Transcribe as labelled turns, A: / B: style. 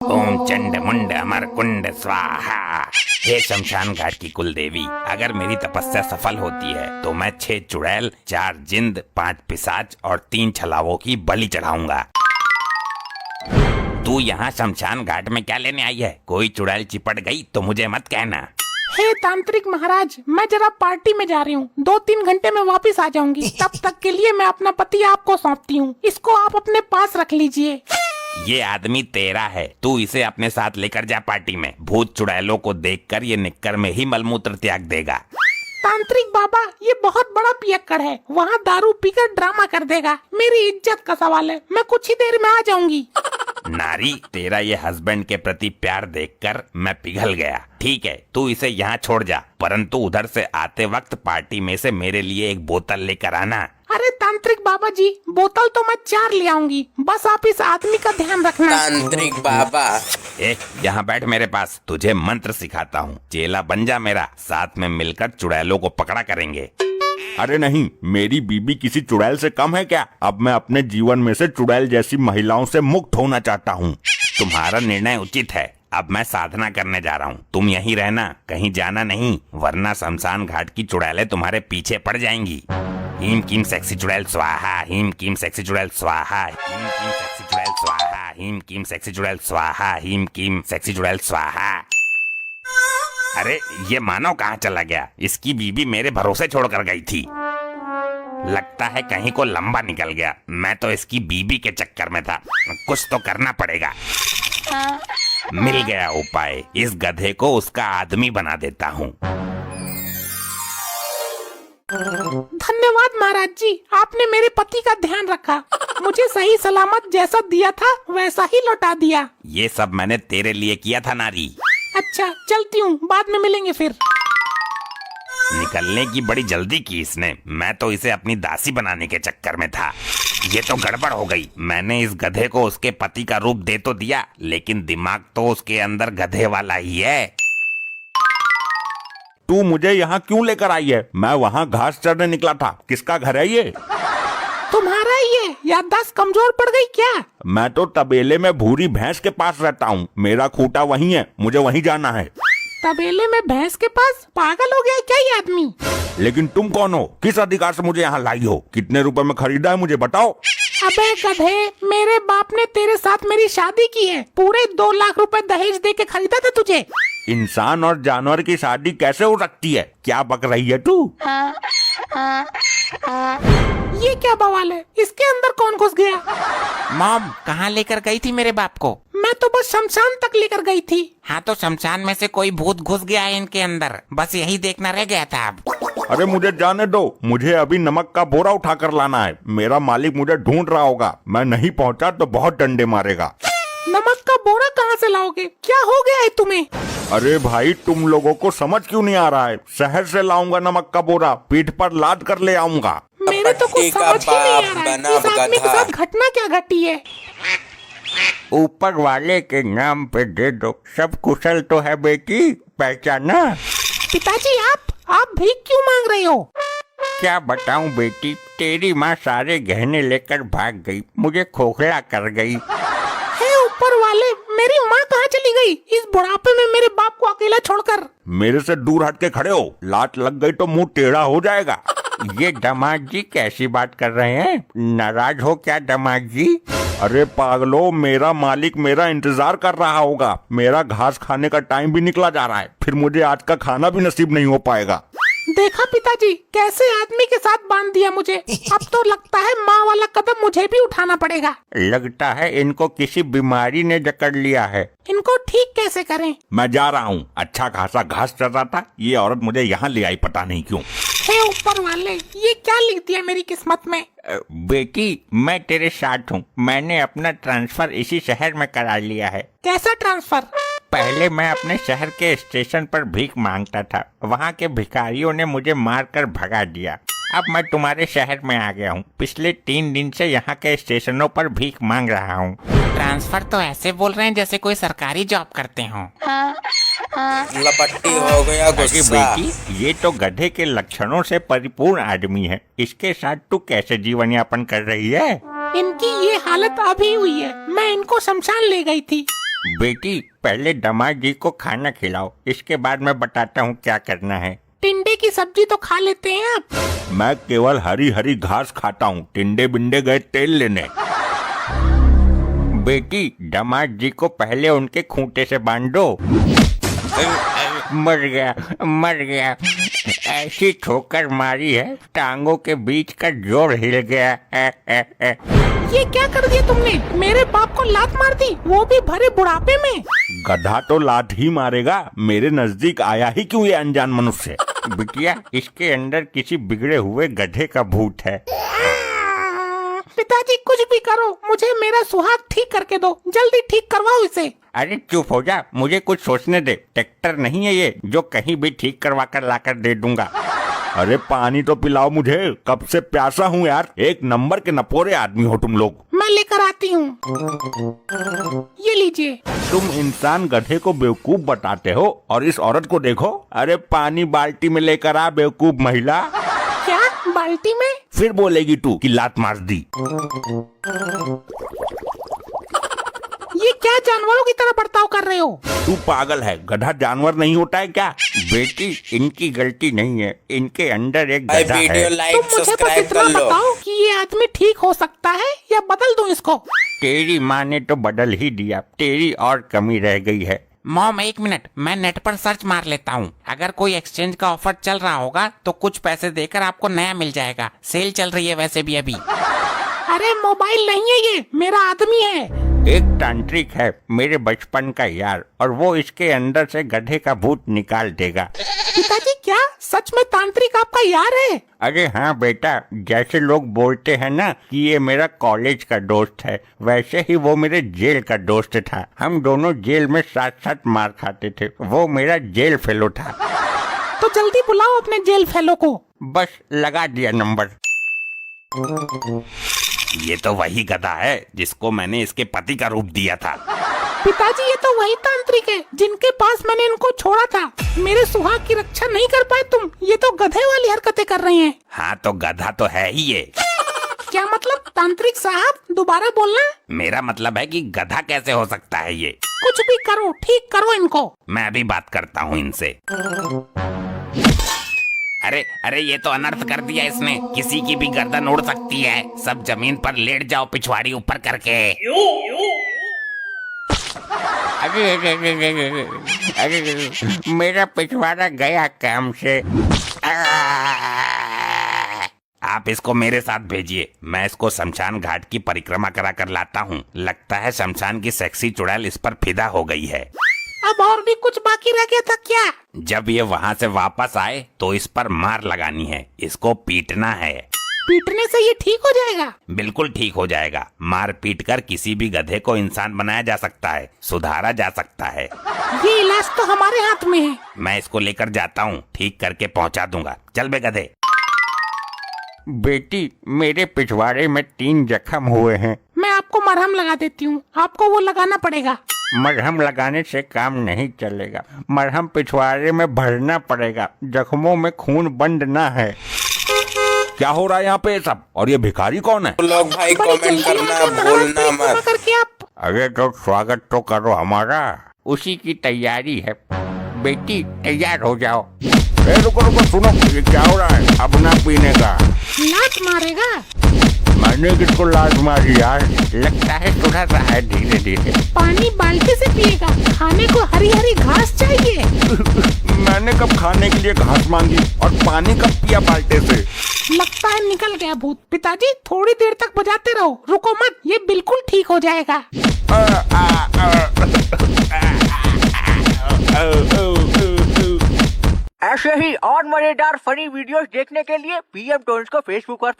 A: ओम चंड मुंड अमर कुंड स्वाहा। हे शमशान घाट की कुल देवी, अगर मेरी तपस्या सफल होती है तो मैं 6 चुड़ैल, 4 जिंद, 5 पिशाच और 3 छलावों की बलि चढ़ाऊंगा। तू यहाँ शमशान घाट में क्या लेने आई है? कोई चुड़ैल चिपट गई तो मुझे मत कहना।
B: हे तांत्रिक महाराज, मैं जरा पार्टी में जा रही हूँ, 2-3 घंटे में वापस आ जाऊंगी। तब तक के लिए मैं अपना पति आपको सौंपती हूँ, इसको आप अपने पास रख लीजिए।
A: ये आदमी तेरा है, तू इसे अपने साथ लेकर जा पार्टी में। भूत चुड़ैलों को देखकर ये निक्कर में ही मलमूत्र त्याग देगा।
B: तांत्रिक बाबा, ये बहुत बड़ा पियक्कड़ है, वहाँ दारू पीकर ड्रामा कर देगा। मेरी इज्जत का सवाल है, मैं कुछ ही देर में आ जाऊंगी।
A: नारी, तेरा ये हस्बैंड के प्रति प्यार देखकर मैं पिघल गया। ठीक है, तू इसे यहाँ छोड़ जा, परंतु उधर से आते वक्त पार्टी में से मेरे लिए एक बोतल लेकर आना।
B: अरे तांत्रिक बाबा जी, बोतल तो मैं 4 ले आऊंगी, बस आप इस आदमी का ध्यान रखना।
C: तांत्रिक बाबा,
A: यहाँ बैठ मेरे पास, तुझे मंत्र सिखाता हूँ। चेला बन जा मेरा, साथ में मिलकर चुड़ैलों को पकड़ा करेंगे।
D: अरे नहीं, मेरी बीबी किसी चुड़ैल से कम है क्या? अब मैं अपने जीवन में से चुड़ैल जैसी महिलाओं से मुक्त होना चाहता हूँ।
A: तुम्हारा निर्णय उचित है। अब मैं साधना करने जा रहा हूँ, तुम यहीं रहना, कहीं जाना नहीं, वरना शमशान घाट की चुड़ैलें तुम्हारे पीछे पड़ जाएंगी। हीम कीम सेक्सी चुड़ैल स्वाहा, हीम कीम सेक्सी चुड़ैल स्वाहा, हीम कीम सेक्सी चुड़ैल स्वाहा, हीम कीम सेक्सी चुड़ैल स्वाहा, हीम कीम सेक्सी चुड़ैल स्वाहा। अरे ये मानव कहाँ चला गया? इसकी बीबी मेरे भरोसे छोड़कर गई थी। लगता है कहीं को लंबा निकल गया। मैं तो इसकी बीबी के चक्कर में था, कुछ तो करना पड़ेगा। मिल गया उपाय, इस गधे को उसका आदमी बना देता हूँ।
B: धन्यवाद महाराज जी, आपने मेरे पति का ध्यान रखा, मुझे सही सलामत जैसा दिया था वैसा ही लौटा दिया।
A: ये सब मैंने तेरे लिए किया था नारी।
B: अच्छा, चलती हूँ, बाद में मिलेंगे फिर।
A: निकलने की बड़ी जल्दी की इसने, मैं तो इसे अपनी दासी बनाने के चक्कर में था। ये तो गड़बड़ हो गई। मैंने इस गधे को उसके पति का रूप दे तो दिया, लेकिन दिमाग तो उसके अंदर गधे वाला ही है।
D: तू मुझे यहाँ क्यों लेकर आई है? मैं वहाँ घास चरने निकला था। किसका घर है ये?
B: तुम्हारा ही है, याददाश्त कमजोर पड़ गई क्या?
D: मैं तो तबेले में भूरी भैंस के पास रहता हूँ, मेरा खूंटा वहीं है, मुझे वहीं जाना है।
B: तबेले में भैंस के पास? पागल हो गया है क्या ये आदमी?
D: लेकिन तुम कौन हो? किस अधिकार से मुझे यहाँ लाई हो? कितने रुपए में खरीदा है मुझे बताओ।
B: अबे गधे, मेरे बाप ने तेरे साथ मेरी शादी की है, पूरे 2 लाख रुपए दहेज दे के खरीदा था तुझे।
D: इंसान और जानवर की शादी कैसे हो सकती है? क्या बक रही है तू?
B: ये क्या बवाल है? इसके अंदर कौन घुस गया?
E: मॉम, कहाँ लेकर गई थी मेरे बाप को?
B: मैं तो बस शमशान तक लेकर गई थी।
E: हाँ, तो शमशान में से कोई भूत घुस गया है इनके अंदर, बस यही देखना रह गया था। अब
D: अरे मुझे जाने दो, मुझे अभी नमक का बोरा उठा कर लाना है। मेरा मालिक मुझे ढूंढ रहा होगा, मैं नहीं पहुंचा तो बहुत डंडे मारेगा।
B: नमक का बोरा कहाँ से लाओगे? क्या हो गया है तुम्हें?
D: अरे भाई, तुम लोगों को समझ क्यों नहीं आ रहा है? शहर से लाऊंगा नमक का बोरा, पीठ पर लाद कर ले आऊंगा।
B: मेरे तो कुछ समझ ही नहीं आ रहा है, इस आदमी के साथ घटना क्या घटी है?
E: ऊपर वाले के नाम पे दे दो, सब कुशल तो है बेटी, पहचाना?
B: पिताजी, आप भीख क्यों मांग रहे हो?
E: क्या बताऊं बेटी, तेरी माँ सारे गहने लेकर भाग गई, मुझे खोखला कर गई।
B: हे ऊपर वाले, मेरी माँ कहाँ चली गई इस बुढ़ापे में मेरे बाप को अकेला छोड़कर?
D: मेरे से दूर हट के खड़े हो, लात लग गई तो मुंह टेढ़ा हो जाएगा।
E: ये दामाद जी कैसी बात कर रहे हैं? नाराज हो क्या दामाद जी?
D: अरे पागलो, मेरा मालिक मेरा इंतजार कर रहा होगा। मेरा घास खाने का टाइम भी निकला जा रहा है, फिर मुझे आज का खाना भी नसीब नहीं हो पाएगा।
B: देखा पिताजी, कैसे आदमी के साथ बांध दिया मुझे। अब तो लगता है माँ वाला कदम मुझे भी उठाना पड़ेगा।
E: लगता है इनको किसी बीमारी ने जकड़ लिया है।
B: इनको ठीक कैसे करें?
D: मैं जा रहा हूँ, अच्छा खासा घास चर रहा था, ये औरत मुझे यहाँ ले आई, पता नहीं क्यों।
B: हे ऊपर वाले, ये क्या लिख दिया मेरी किस्मत में?
E: बेटी, मैं तेरे साथ हूँ, मैंने अपना ट्रांसफर इसी शहर में करा लिया है।
B: कैसा ट्रांसफर?
E: पहले मैं अपने शहर के स्टेशन पर भीख मांगता था, वहाँ के भिखारियों ने मुझे मारकर भगा दिया। अब मैं तुम्हारे शहर में आ गया हूँ, पिछले 3 दिन से यहाँ के स्टेशनों पर भीख मांग रहा हूँ। ट्रांसफर तो ऐसे बोल रहे हैं जैसे कोई सरकारी जॉब करते हों।
C: लपट्टी हो गया
E: अरे
C: गुस्सा।
E: बेटी, ये तो गधे के लक्षणों से परिपूर्ण आदमी है, इसके साथ तू कैसे जीवन यापन कर रही है?
B: इनकी ये हालत अभी हुई है, मैं इनको शमशान ले गई थी।
E: बेटी पहले दामाद जी को खाना खिलाओ, इसके बाद मैं बताता हूँ क्या करना है।
B: टिंडे की सब्जी तो खा लेते हैं आप।
D: मैं केवल हरी हरी घास खाता हूँ, टिंडे बिंडे गए तेल लेने।
E: बेटी दामाद जी को पहले उनके खूंटे से बांध दो। मर गया। ऐसी ठोकर मारी है, टांगों के बीच का जोड़ हिल गया।
B: ये क्या कर दिया तुमने? मेरे बाप को लात मार दी, वो भी भरे बुढ़ापे में।
D: गधा तो लात ही मारेगा, मेरे नजदीक आया ही क्यों ये अनजान मनुष्य?
E: बिटिया इसके अंदर किसी बिगड़े हुए गधे का भूत है।
B: पिताजी कुछ भी करो, मुझे मेरा सुहाग ठीक करके दो, जल्दी ठीक करवाओ इसे।
E: अरे चुप हो जा, मुझे कुछ सोचने दे। ट्रैक्टर नहीं है ये जो कहीं भी ठीक करवा कर लाकर दे दूंगा।
D: अरे पानी तो पिलाओ मुझे, कब से प्यासा हूँ यार। एक नंबर के नपोरे आदमी हो तुम लोग।
B: मैं लेकर आती हूँ, ये लीजिए।
D: तुम इंसान गधे को बेवकूफ बताते हो और इस औरत को देखो। अरे पानी बाल्टी में लेकर आ बेवकूफ महिला।
B: क्या बाल्टी में?
D: फिर बोलेगी तू कि लात मार दी।
B: ये क्या जानवरों की तरह बर्ताव कर रहे हो?
D: तू पागल है, गधा जानवर नहीं होता है क्या?
E: बेटी इनकी गलती नहीं है, इनके अंदर एक
C: भाई
E: गधा है।
C: वीडियो
B: तुम
C: लाइक
B: मुझे बस
C: सब्सक्राइब
B: इतना
C: कर लो।
B: बताओ कि ये आदमी ठीक हो सकता है या बदल दूं इसको?
E: तेरी माँ ने तो बदल ही दिया, तेरी और कमी रह गई है।
F: मॉम एक मिनट, मैं नेट पर सर्च मार लेता हूँ। अगर कोई एक्सचेंज का ऑफर चल रहा होगा तो कुछ पैसे देकर आपको नया मिल जाएगा। सेल चल रही है वैसे भी अभी।
B: अरे मोबाइल नहीं है ये, मेरा आदमी है।
E: एक तांत्रिक है मेरे बचपन का यार, और वो इसके अंदर से गधे का भूत निकाल देगा।
B: पिताजी क्या सच में तांत्रिक आपका यार है?
E: अरे हाँ बेटा, जैसे लोग बोलते हैं ना कि ये मेरा कॉलेज का दोस्त है, वैसे ही वो मेरे जेल का दोस्त था। हम दोनों जेल में साथ साथ मार खाते थे। वो मेरा जेल फेलो था।
B: तो जल्दी बुलाओ अपने जेल फेलो को।
E: बस लगा दिया नंबर।
A: ये तो वही गधा है जिसको मैंने इसके पति का रूप दिया था।
B: पिताजी ये तो वही तांत्रिक है जिनके पास मैंने इनको छोड़ा था। मेरे सुहाग की रक्षा नहीं कर पाए तुम, ये तो गधे वाली हरकतें कर रहे हैं।
A: हाँ तो गधा तो है ही ये।
B: क्या मतलब तांत्रिक साहब, दोबारा बोलना।
A: मेरा मतलब है कि गधा कैसे हो सकता है ये।
B: कुछ भी करो, ठीक करो इनको।
A: मैं अभी बात करता हूँ इनसे। अरे ये तो अनर्थ कर दिया इसने। किसी की भी गर्दन उड़ सकती है। सब जमीन पर लेट जाओ पिछवाड़ी ऊपर करके।
E: अरे मेरा पिछवाड़ा गया काम से।
A: आप इसको मेरे साथ भेजिए, मैं इसको शमशान घाट की परिक्रमा करा कर लाता हूँ। लगता है शमशान की सेक्सी चुड़ैल इस पर फिदा हो गई है।
B: अब और भी कुछ बाकी रह गया था क्या?
A: जब ये वहाँ से वापस आए तो इस पर मार लगानी है, इसको पीटना है।
B: पीटने से ये ठीक हो जाएगा?
A: बिल्कुल ठीक हो जाएगा। मार पीट कर किसी भी गधे को इंसान बनाया जा सकता है, सुधारा जा सकता है।
B: ये इलाज तो हमारे हाथ में है।
A: मैं इसको लेकर जाता हूँ, ठीक करके पहुँचा दूंगा। चल बे गधे।
E: बेटी मेरे पिछवाड़े में 3 जख्म हुए हैं।
B: मैं आपको मरहम लगा देती हूँ, आपको वो लगाना पड़ेगा।
E: मरहम लगाने से काम नहीं चलेगा, मरहम पिछवाड़े में भरना पड़ेगा। जख्मों में खून बंद ना है।
D: क्या हो रहा है यहाँ पे सब? और ये भिखारी कौन है?
C: लोग भाई
B: बड़ी
C: कमेंट
B: जल्दी
C: करना
B: आकर महाराज
C: भूलना
B: परिक्रमा
C: मत।
B: करके आप।
E: अरे तो स्वागत तो करो हमारा, उसी की तैयारी है। बेटी तैयार हो जाओ।
D: रुको सुनो, ये क्या हो रहा है? अब ना पीने का।
B: लात मारेगा?
E: मैंने किसको लात मारी यार? लगता है सुधर रहा है धीरे धीरे।
B: पानी बाल्टी से पिएगा, खाने को हरी हरी घास चाहिए।
D: मैंने कब खाने के लिए घास मांगी और पानी कब पिया बाल्टे से?
B: लगता है निकल गया भूत। पिताजी थोड़ी देर तक बजाते रहो, रुको मत, ये बिल्कुल ठीक हो जाएगा।
G: ऐसे ही और मजेदार फनी वीडियोस देखने के लिए PM टोन्स को फेसबुक पर